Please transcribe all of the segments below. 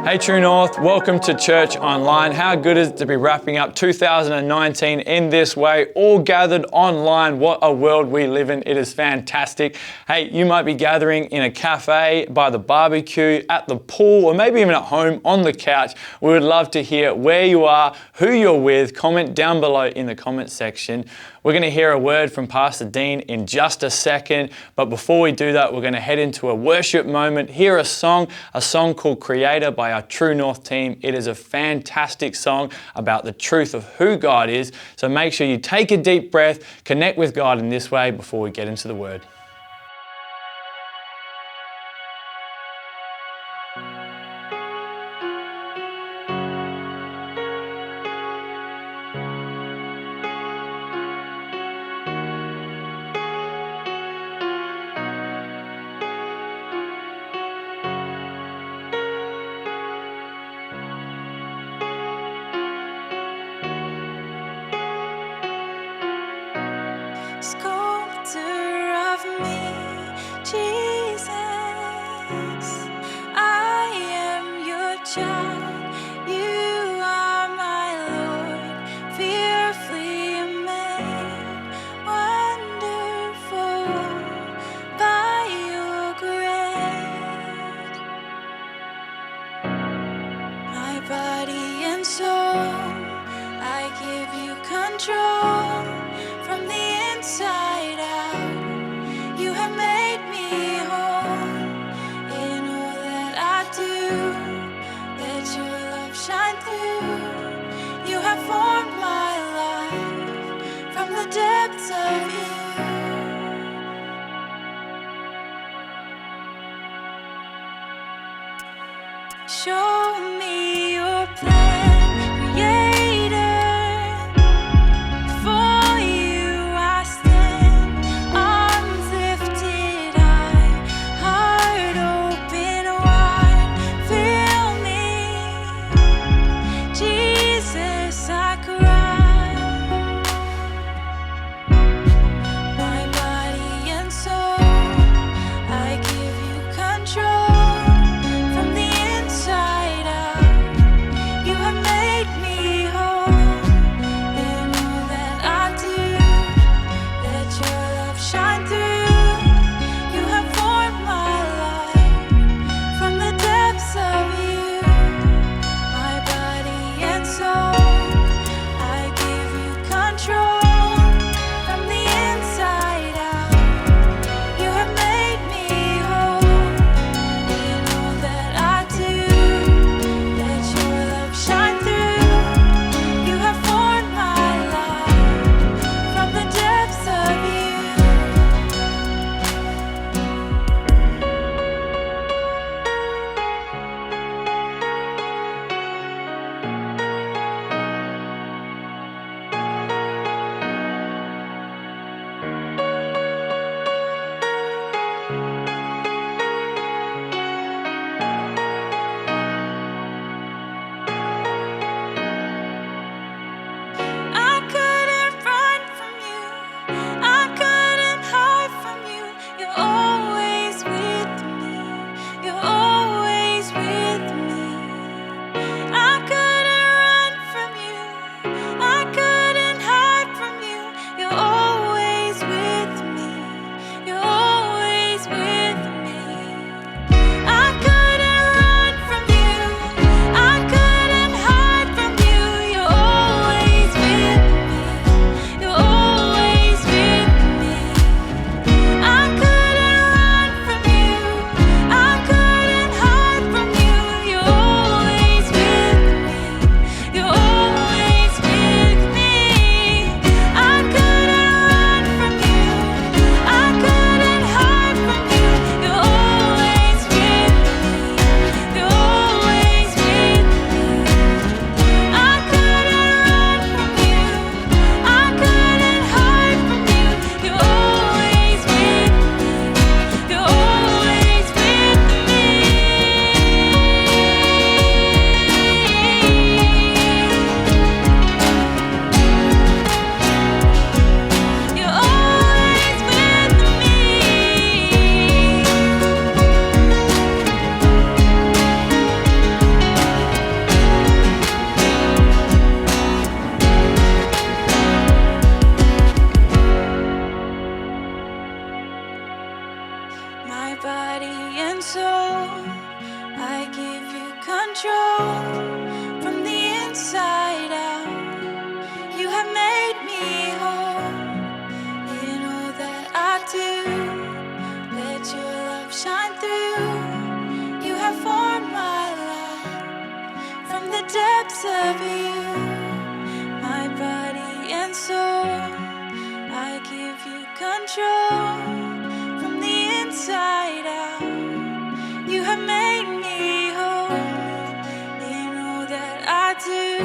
Hey True North, welcome to Church Online. How good is it to be wrapping up 2019 in this way, all gathered online? What a world we live in. It is fantastic. Hey, you might be gathering in a cafe, by the barbecue, at the pool, or maybe even at home on the couch. We would love to hear where you are, who you're with. Comment down below in the comment section. We're going to hear a word from Pastor Dean in just a second, but before we do that, we're going to head into a worship moment, hear a song called Creator by our True North team. It is a fantastic song about the truth of who God is, so make sure you take a deep breath, connect with God in this way before we get into the word. Sculptor of me, Jesus, I am your child. You are my Lord, fearfully made, wonderful by your grace. My body and soul, I give you control. From the inside out, you have made me whole. In all that I do, let your love shine through. You have formed my life from the depths of you. Show me your plan, Creator. From the inside out, through. You have formed my life from the depths of you. My body and soul, I give you control from the inside out. You have made me whole in all that I do.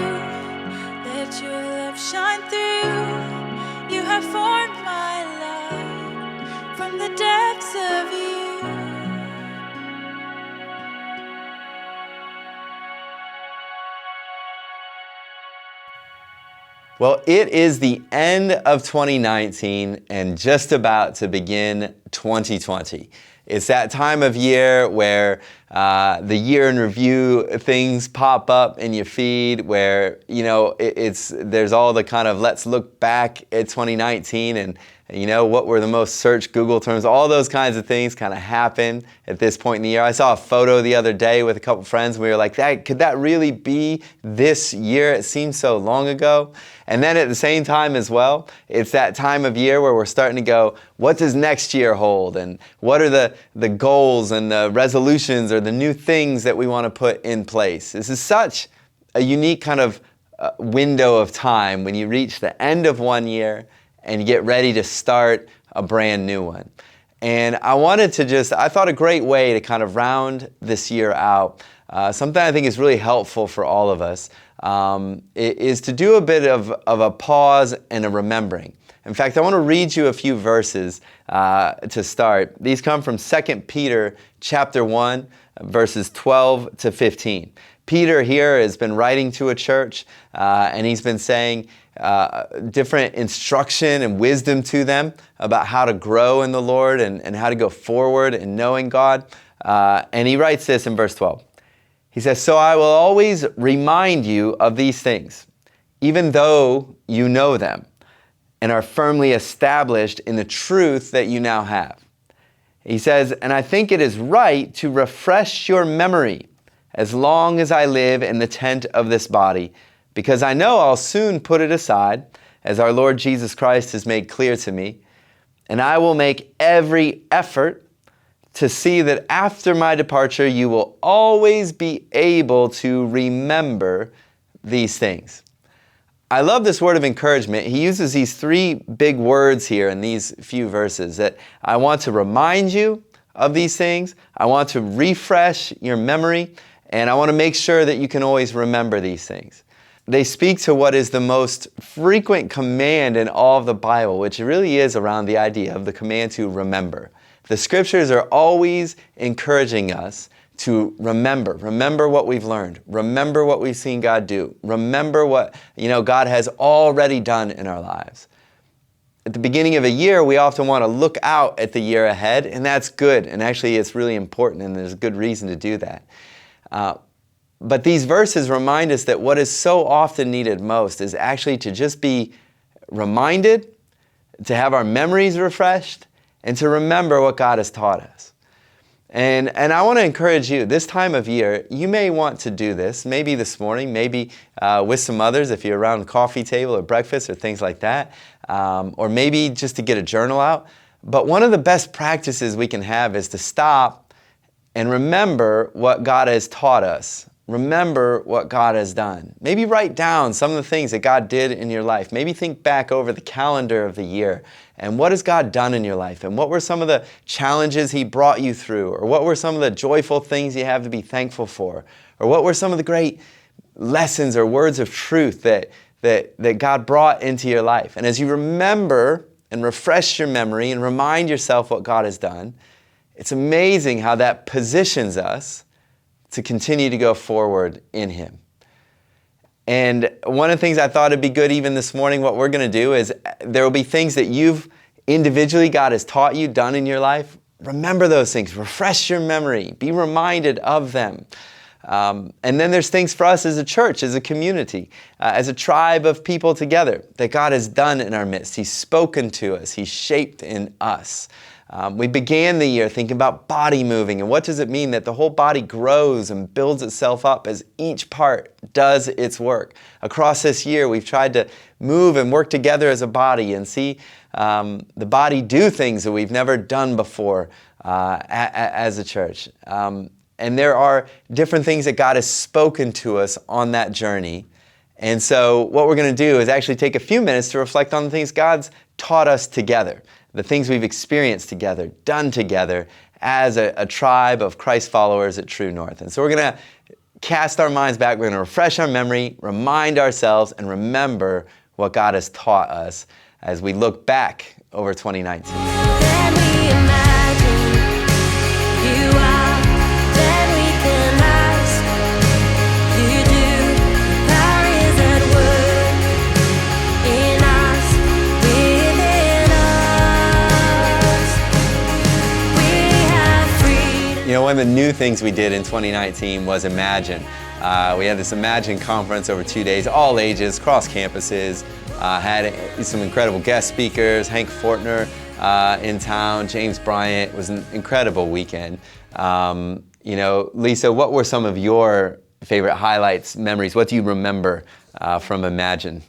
Let your love shine through. You have formed my life from the depths of you. Well, it is the end of 2019 and just about to begin 2020. It's that time of year where the year in review things pop up in your feed, where there's all the kind of let's look back at 2019 and what were the most searched Google terms. All those kinds of things kind of happen at this point in the year. I saw a photo the other day with a couple friends. We were like, could that really be this year? It seems so long ago. And then at the same time as well, it's that time of year where we're starting to go, what does next year hold? And what are the goals and the resolutions or the new things that we want to put in place? This is such a unique kind of window of time when you reach the end of one year and you get ready to start a brand new one. And I thought a great way to kind of round this year out, something I think is really helpful for all of us, is to do a bit of a pause and a remembering. In fact, I want to read you a few verses to start. These come from 2 Peter chapter 1, verses 12 to 15. Peter here has been writing to a church, and he's been saying different instruction and wisdom to them about how to grow in the Lord and how to go forward in knowing God. And he writes this in verse 12. He says, "So I will always remind you of these things, even though you know them and are firmly established in the truth that you now have." He says, "And I think it is right to refresh your memory as long as I live in the tent of this body, because I know I'll soon put it aside, as our Lord Jesus Christ has made clear to me. And I will make every effort to see that after my departure, you will always be able to remember these things." I love this word of encouragement. He uses these three big words here in these few verses, that I want to remind you of these things, I want to refresh your memory, and I want to make sure that you can always remember these things. They speak to what is the most frequent command in all of the Bible, which really is around the idea of the command to remember. The scriptures are always encouraging us to remember what we've learned, remember what we've seen God do, remember what God has already done in our lives. At the beginning of a year, we often want to look out at the year ahead, and that's good, and actually it's really important, and there's a good reason to do that. But these verses remind us that what is so often needed most is actually to just be reminded, to have our memories refreshed, and to remember what God has taught us. And I want to encourage you, this time of year, you may want to do this, maybe this morning, maybe with some others if you're around the coffee table or breakfast or things like that, or maybe just to get a journal out. But one of the best practices we can have is to stop and remember what God has taught us. Remember what God has done. Maybe write down some of the things that God did in your life. Maybe think back over the calendar of the year and what has God done in your life, and what were some of the challenges He brought you through, or what were some of the joyful things you have to be thankful for, or what were some of the great lessons or words of truth that God brought into your life. And as you remember and refresh your memory and remind yourself what God has done, it's amazing how that positions us to continue to go forward in Him. And one of the things I thought it'd be good even this morning, what we're going to do is there will be things that you've individually, God has taught you, done in your life. Remember those things. Refresh your memory. Be reminded of them. And then there's things for us as a church, as a community, as a tribe of people together that God has done in our midst. He's spoken to us. He's shaped in us. We began the year thinking about body moving, and what does it mean that the whole body grows and builds itself up as each part does its work. Across this year, we've tried to move and work together as a body and see the body do things that we've never done before. as a church. And there are different things that God has spoken to us on that journey. And so what we're going to do is actually take a few minutes to reflect on the things God's taught us together, the things we've experienced together, done together as a tribe of Christ followers at True North. And so we're going to cast our minds back. We're going to refresh our memory, remind ourselves, and remember what God has taught us as we look back over 2019. Then we imagine you are, then we can ask, you do, your power is at work in us, within us. We have freedom. You know, one of the new things we did in 2019 was Imagine. We had this Imagine conference over 2 days, all ages, cross campuses. Had some incredible guest speakers, Hank Fortner in town, James Bryant. It was an incredible weekend. You know, Lisa, what were some of your favorite highlights, memories? What do you remember from Imagine?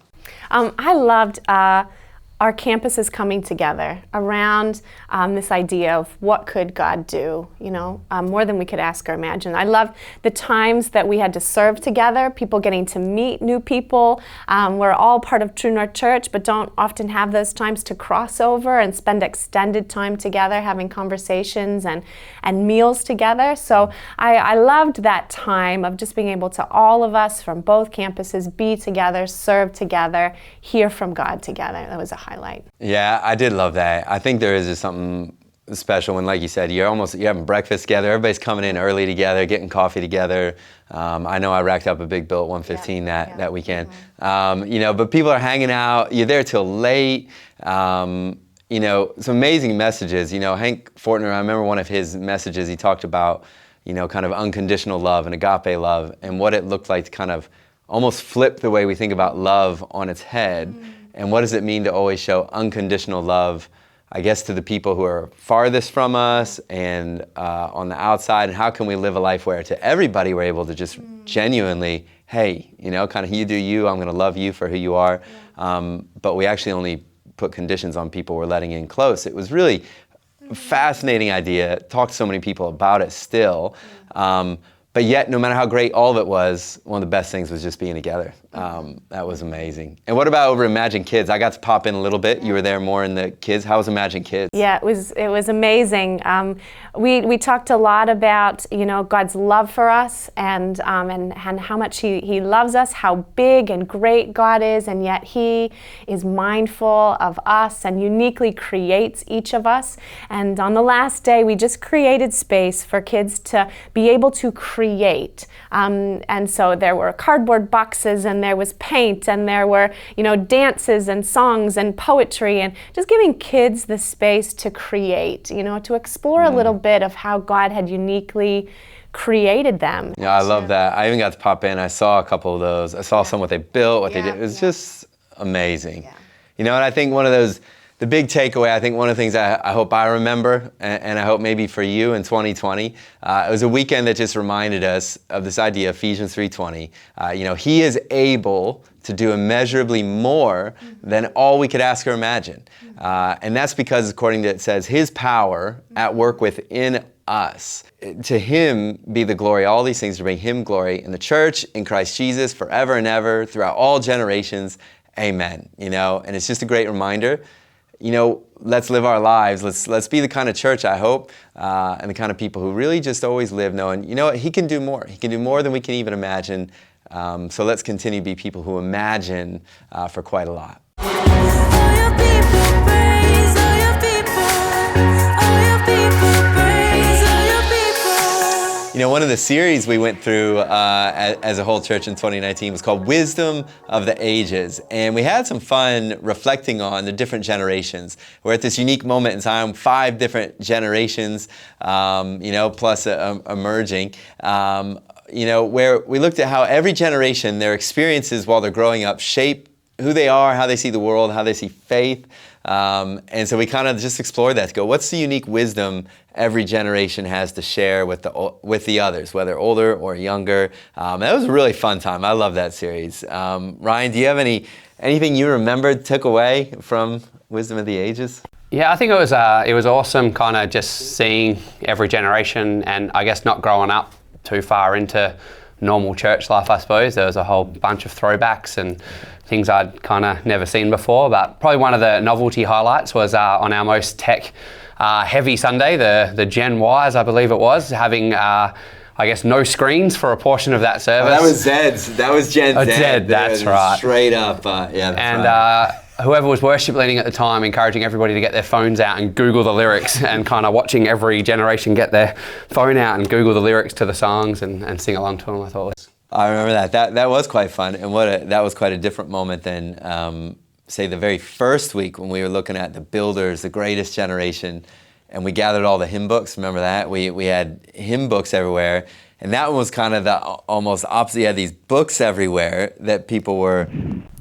I loved our campuses coming together around this idea of what could God do, you know, more than we could ask or imagine. I loved the times that we had to serve together, people getting to meet new people. We're all part of True North Church, but don't often have those times to cross over and spend extended time together, having conversations and meals together. So I loved that time of just being able to, all of us from both campuses, be together, serve together, hear from God together. That was a highlight. Yeah, I did love that. I think there is just something special when, like you said, you're having breakfast together, everybody's coming in early together, getting coffee together. I know I racked up a big bill at 115 that weekend. You know, but people are hanging out, you're there till late. You know, some amazing messages. You know, Hank Fortner, I remember one of his messages, he talked about, you know, kind of unconditional love and agape love and what it looked like to kind of almost flip the way we think about love on its head. And what does it mean to always show unconditional love, I guess, to the people who are farthest from us and on the outside? And how can we live a life where to everybody we're able to just genuinely, hey, you know, kind of you do you, I'm going to love you for who you are. But we actually only put conditions on people we're letting in close. It was really a fascinating idea. Talked to so many people about it still. But yet, no matter how great all of it was, one of the best things was just being together. That was amazing. And what about over Imagine Kids? I got to pop in a little bit. You were there more in the kids. How was Imagine Kids? Yeah, it was amazing. We talked a lot about, you know, God's love for us and how much He loves us, how big and great God is, and yet He is mindful of us and uniquely creates each of us. And on the last day, we just created space for kids to be able to create. And so there were cardboard boxes, and there was paint, and there were, you know, dances and songs and poetry, and just giving kids the space to create, you know, to explore a little bit of how God had uniquely created them. Yeah, I love that. I even got to pop in. I saw a couple of those. I saw some what they built, what they did. It was just amazing. Yeah. You know, and I think one of those, the big takeaway, I think one of the things I hope I remember, and I hope maybe for you in 2020, it was a weekend that just reminded us of this idea, Ephesians 3:20. You know, He is able to do immeasurably more than all we could ask or imagine. And that's because, according to it says, His power at work within us. To Him be the glory, all these things to bring Him glory in the church, in Christ Jesus, forever and ever, throughout all generations. Amen. You know, and it's just a great reminder. You know, let's live our lives. Let's be the kind of church, I hope, and the kind of people who really just always live knowing, you know what, He can do more. He can do more than we can even imagine. So let's continue to be people who imagine for quite a lot. All your people praise, all your people, all your people praise, all your people. You know, one of the series we went through as a whole church in 2019 was called Wisdom of the Ages. And we had some fun reflecting on the different generations. We're at this unique moment in time, 5 different generations, you know, plus emerging. You know, where we looked at how every generation, their experiences while they're growing up shape who they are, how they see the world, how they see faith. And so we kind of just explored that to go, what's the unique wisdom every generation has to share with the others, whether older or younger. That was a really fun time. I love that series. Ryan, do you have anything you remembered, took away from Wisdom of the Ages? Yeah, I think it was awesome kind of just seeing every generation, and I guess not growing up too far into normal church life, I suppose. There was a whole bunch of throwbacks and things I'd kind of never seen before, but probably one of the novelty highlights was on our most tech heavy Sunday, the Gen Ys, I believe it was, having I guess no screens for a portion of that service. Oh, that was Zed's. That was Gen Z. Zed, that's right. Straight up, yeah. That's and right. Whoever was worship leading at the time, encouraging everybody to get their phones out and Google the lyrics, and kind of watching every generation get their phone out and Google the lyrics to the songs and sing along to them. I thought was. I remember that. That was quite fun, and that was quite a different moment than say the very first week when we were looking at the Builders, the Greatest Generation. And we gathered all the hymn books. Remember that? We had hymn books everywhere. And that one was kind of the almost opposite. You had these books everywhere that people were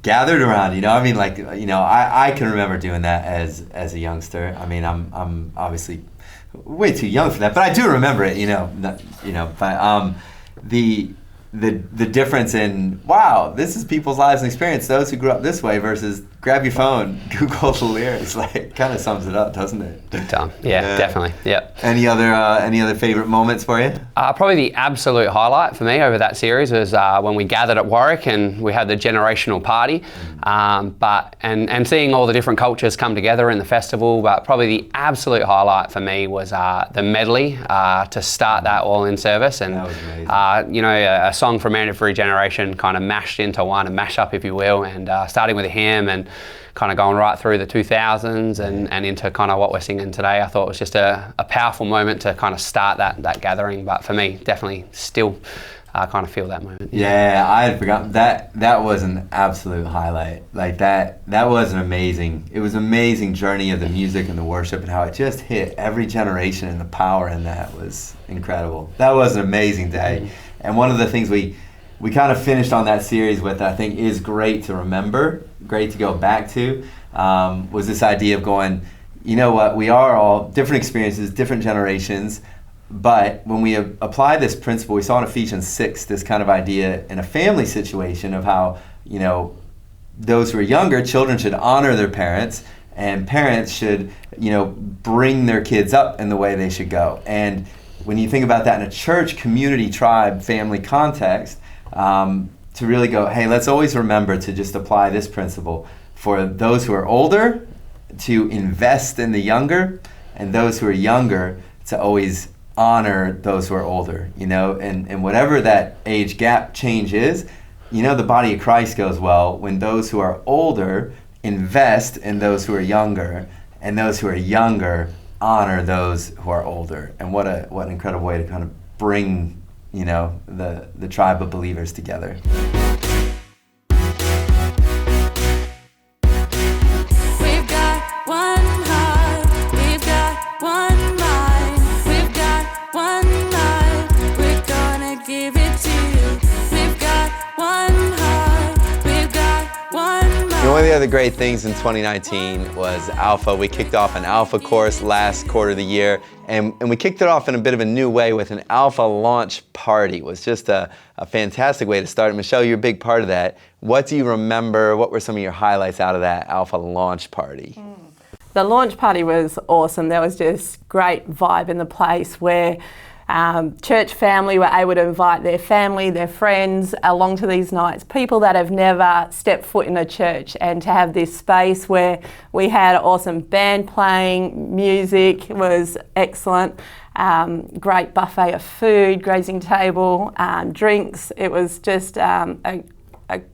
gathered around, you know? I mean, like, you know, I can remember doing that as a youngster. I mean, I'm obviously way too young for that, but I do remember it, but the difference in, wow, this is people's lives and experience, those who grew up this way versus grab your phone, Google the lyrics, like, kind of sums it up, doesn't it? Big time. Yeah, definitely. Yep. Any other favorite moments for you? Probably the absolute highlight for me over that series was when we gathered at Warwick and we had the generational party, and seeing all the different cultures come together in the festival. But probably the absolute highlight for me was the medley to start that all in service, and that was amazing. A song from every generation kind of mashed into one, a mashup, if you will, and starting with a hymn and kind of going right through the 2000s and into kind of what we're singing today. I thought it was just a powerful moment to kind of start that gathering. But for me, definitely still kind of feel that moment. Yeah, I had forgotten that. That was an absolute highlight. Like that was an amazing journey of the music and the worship and how it just hit every generation, and the power in that was incredible. That was an amazing day. Mm-hmm. And one of the things we kind of finished on that series with, I think is great to remember, great to go back to, was this idea of going, you know what, we are all different experiences, different generations, but when we apply this principle, we saw in Ephesians 6 this kind of idea in a family situation of how, those who are younger, children should honor their parents, and parents should, bring their kids up in the way they should go. And when you think about that in a church, community, tribe, family context, to really go, hey, let's always remember to just apply this principle for those who are older, to invest in the younger, and those who are younger to always honor those who are older, and whatever that age gap change is, the body of Christ goes well when those who are older invest in those who are younger, and those who are younger honor those who are older. And what an incredible way to kind of bring the tribe of believers together. We've got one heart, we've got one mind, we've got one life, we're gonna give it to you. We've got one heart, we've got one mind. One of the other great things in 2019 was Alpha. We kicked off an Alpha course last quarter of the year, and we kicked it off in a bit of a new way with an Alpha launch party. It was just a fantastic way to start. Michelle, you're a big part of that. What do you remember? What were some of your highlights out of that Alpha launch party? The launch party was awesome. There was just great vibe in the place where church family were able to invite their family, their friends along to these nights, people that have never stepped foot in a church, and to have this space where we had awesome band playing, music was excellent, great buffet of food, grazing table, drinks. It was just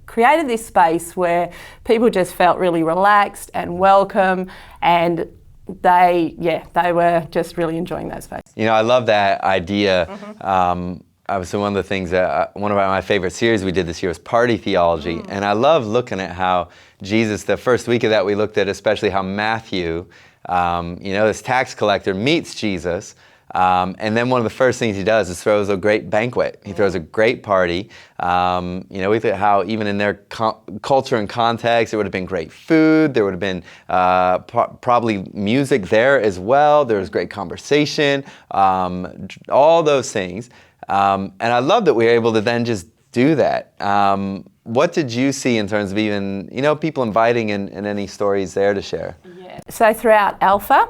created this space where people just felt really relaxed and welcome, and they were just really enjoying that space. I love that idea. Obviously, one of the things that one of my favorite series we did this year was Party Theology, and I love looking at how Jesus, the first week of that, we looked at especially how Matthew, this tax collector, meets Jesus. And then one of the first things he does is throws a great banquet. He throws a great party. We look at how even in their culture and context, there would have been great food. There would have been probably music there as well. There was great conversation, all those things. And I love that we were able to then just do that. what did you see in terms of even, people inviting and any stories there to share? So throughout Alpha,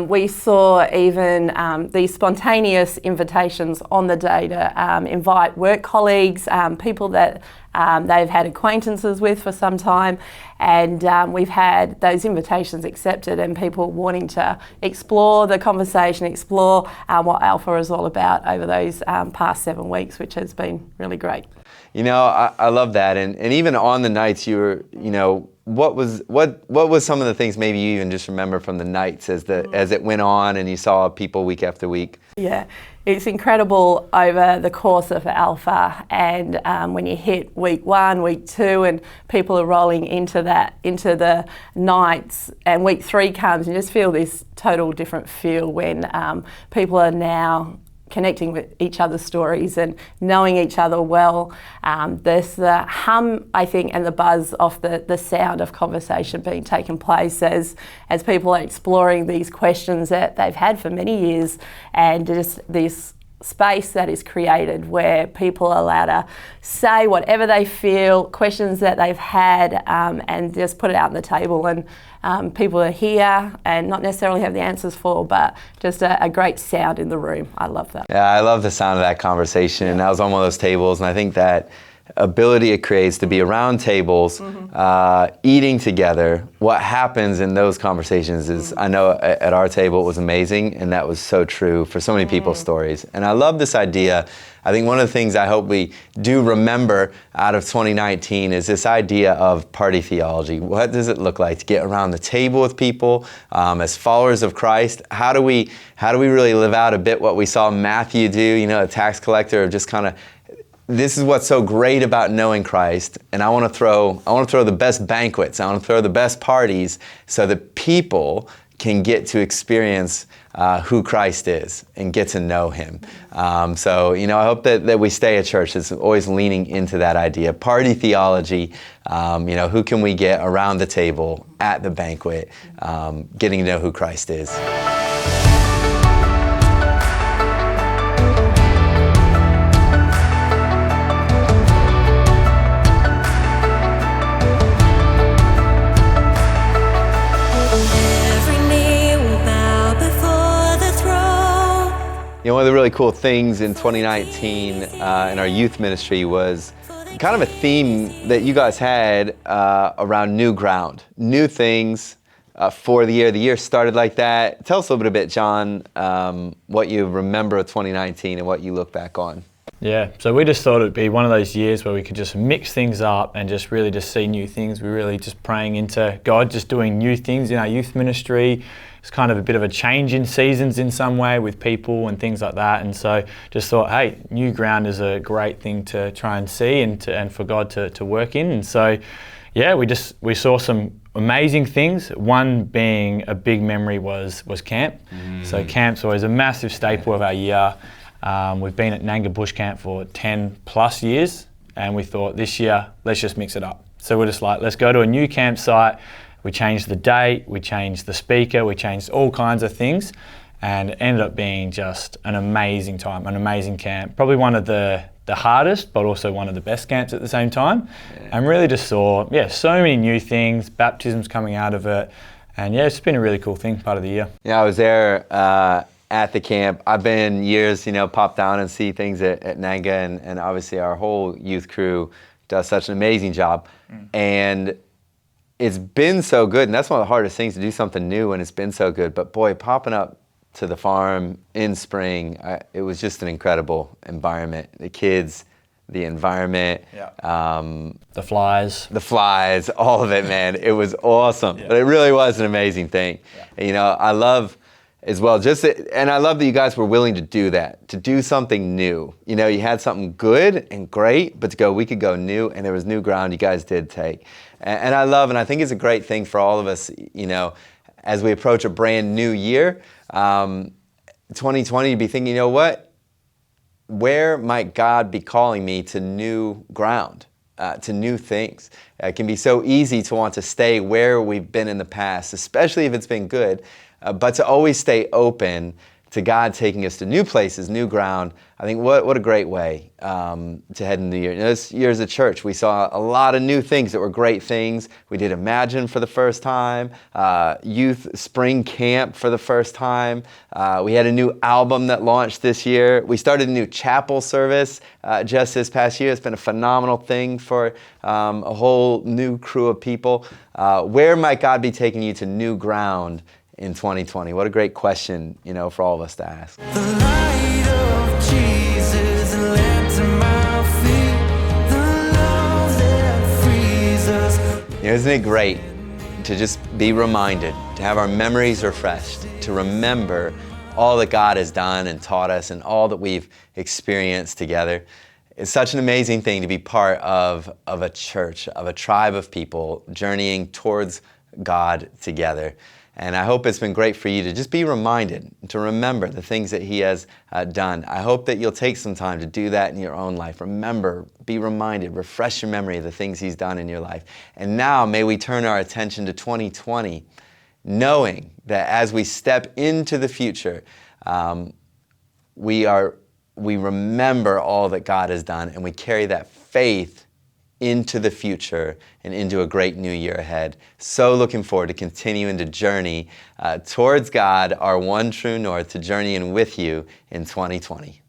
we saw even these spontaneous invitations on the day to invite work colleagues, people that they've had acquaintances with for some time, and we've had those invitations accepted and people wanting to explore the conversation, explore what Alpha is all about over those past 7 weeks, which has been really great. I love that, and even on the nights you were, what was some of the things maybe you even just remember from the nights as it went on and you saw people week after week? Yeah, it's incredible over the course of Alpha, and when you hit week 1, week 2, and people are rolling into the nights, and week 3 comes, you just feel this total different feel when people are now connecting with each other's stories and knowing each other well. There's the hum, I think, and the buzz of the sound of conversation being taken place as people are exploring these questions that they've had for many years, and just this space that is created where people are allowed to say whatever they feel, questions that they've had, and just put it out on the table, and people are here and not necessarily have the answers for, but just a great sound in the room. I love that. Yeah, I love the sound of that conversation, and I was on one of those tables, and I think that ability it creates to be around tables, eating together, what happens in those conversations is, I know at our table it was amazing, and that was so true for so many people's stories. And I love this idea. I think one of the things I hope we do remember out of 2019 is this idea of party theology. What does it look like to get around the table with people as followers of Christ? How do we really live out a bit what we saw Matthew do, a tax collector, of just kind of, this is what's so great about knowing Christ, and I want to throw the best banquets, I want to throw the best parties so that people can get to experience who Christ is and get to know Him. So, I hope that we stay at church that's always leaning into that idea. Party theology, who can we get around the table at the banquet, getting to know who Christ is. One of the really cool things in 2019 in our youth ministry was kind of a theme that you guys had around new ground, new things for the year. The year started like that. Tell us a little bit, John, what you remember of 2019 and what you look back on. Yeah, so we just thought it'd be one of those years where we could just mix things up and just really just see new things. We're really just praying into God, just doing new things in our youth ministry. It's kind of a bit of a change in seasons in some way with people and things like that. And so just thought, hey, new ground is a great thing to try and see and for God to work in. And so, yeah, we saw some amazing things. One being a big memory was camp. So camp's always a massive staple of our year. We've been at Nanga Bush Camp for 10 plus years, and we thought this year, let's just mix it up. So we're just like, let's go to a new campsite. We changed the date, we changed the speaker, we changed all kinds of things, and it ended up being just an amazing time, an amazing camp. Probably one of the hardest, but also one of the best camps at the same time. And really just saw, so many new things, baptisms coming out of it. And it's been a really cool thing, part of the year. Yeah, I was there at the camp. I've been years, pop down and see things at Nanga, and obviously our whole youth crew does such an amazing job. And it's been so good, and that's one of the hardest things, to do something new when it's been so good. But boy, popping up to the farm in spring, it was just an incredible environment. The kids, the environment, the flies, all of it, man. It was awesome. But it really was an amazing thing. I love as well, and I love that you guys were willing to do that, to do something new. You had something good and great, but to go, we could go new, and there was new ground you guys did take. And I love, and I think it's a great thing for all of us, as we approach a brand new year, 2020, to be thinking, what? Where might God be calling me to new ground, to new things? It can be so easy to want to stay where we've been in the past, especially if it's been good, but to always stay open to God taking us to new places, new ground. I think what a great way to head into the year. This year as a church, we saw a lot of new things that were great things. We did Imagine for the first time, Youth Spring Camp for the first time. We had a new album that launched this year. We started a new chapel service just this past year. It's been a phenomenal thing for a whole new crew of people. Where might God be taking you to new ground in 2020? What a great question, for all of us to ask. The light of Jesus, a lamp to my feet, the love that frees us. Isn't it great to just be reminded, to have our memories refreshed, to remember all that God has done and taught us and all that we've experienced together? It's such an amazing thing to be part of a church, of a tribe of people journeying towards God together. And I hope it's been great for you to just be reminded, to remember the things that He has done. I hope that you'll take some time to do that in your own life. Remember, be reminded, refresh your memory of the things He's done in your life. And now may we turn our attention to 2020, knowing that as we step into the future, we remember all that God has done, and we carry that faith into the future and into a great new year ahead. So looking forward to continuing to journey towards God, our one true north, to journeying with you in 2020.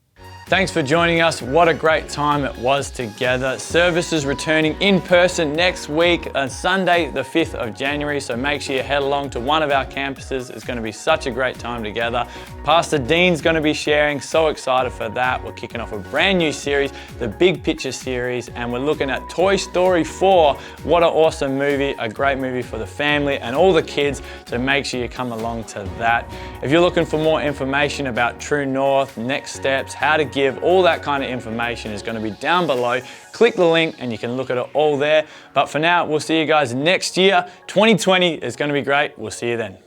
Thanks for joining us. What a great time it was together. Services returning in person next week on Sunday, the 5th of January. So make sure you head along to one of our campuses. It's going to be such a great time together. Pastor Dean's going to be sharing. So excited for that. We're kicking off a brand new series, the Big Picture series, and we're looking at Toy Story 4. What an awesome movie, a great movie for the family and all the kids. So make sure you come along to that. If you're looking for more information about True North, next steps, how to give, all that kind of information is going to be down below. Click the link and you can look at it all there. But for now, we'll see you guys next year. 2020 is going to be great. We'll see you then.